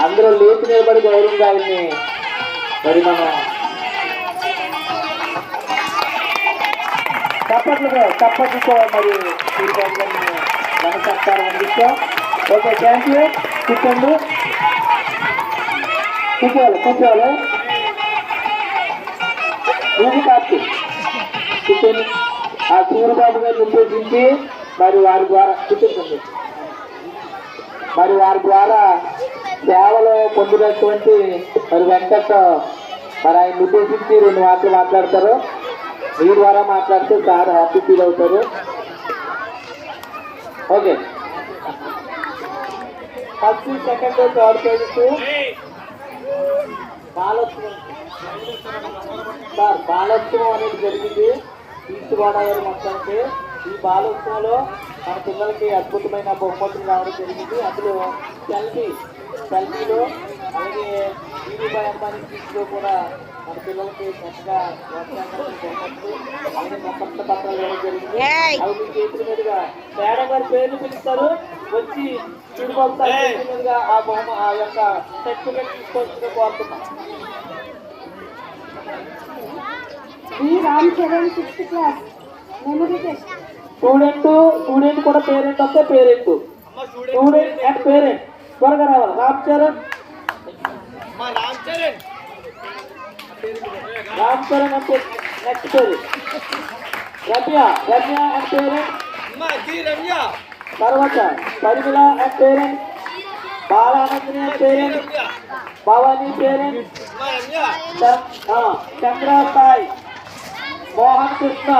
అందరూ లేచి నిలబడి గౌరవంగా ఆయన్ని మరి మనం తప్పట్లతో మరి ఘన సత్కారం అందిస్తాం. Okay, thank you. కూర్చోండి, కూర్చోవాలి. మూడు కాదు కూర్చొని ఆ సూర్యబాబు గారిని ఉద్దేశించి మరి వారి ద్వారా కూర్చోండి. మరి వారి ద్వారా సేవలో పొందినటువంటి మరి వెంకట మరి ఆయన ఉద్దేశించి 2 మాటలు మాట్లాడతారు. మీ ద్వారా మాట్లాడితే సార్ హ్యాపీ ఫీల్ అవుతారు. Okay, first second third pages Balotsavam అనేది జరిగింది ఈస్ట్ గోదావరి మొత్తానికి. ఈ బాలోత్సవంలో మన పిల్లలకి అద్భుతమైన బహుమతులు రావడం జరిగింది. అందులో సెల్ఫీలో అలాగే బీబీబాయ్ అంబానీ స్పీచ్లో కూడా మన పిల్లలకి చక్కగా బహుమతులు అలాగే మొత్తం పత్రాలు ఇవ్వడం జరిగింది. అవి మీ చేతుల మీదుగా మేడం గారి పేర్లు పిలుస్తారు. వచ్చి సూర్యబాబు సార్ చేతుల మీదుగా ఆ యొక్క సర్టిఫికేట్ తీసుకోవాల్సిందిగా కోరుతున్నాం. Ram Charan 6th class memory test. Student కూడా పేరెంట్ వస్తే స్టూడెంట్ అండ్ పేరెంట్ త్వరగా రావాలి. రామ్ చరణ్ అంటే next parent. Ramya and parent. తర్వాత Parimala and parent. Balanandini and parent. Bhavani parent. Chandra Sai, Mohan Krishna,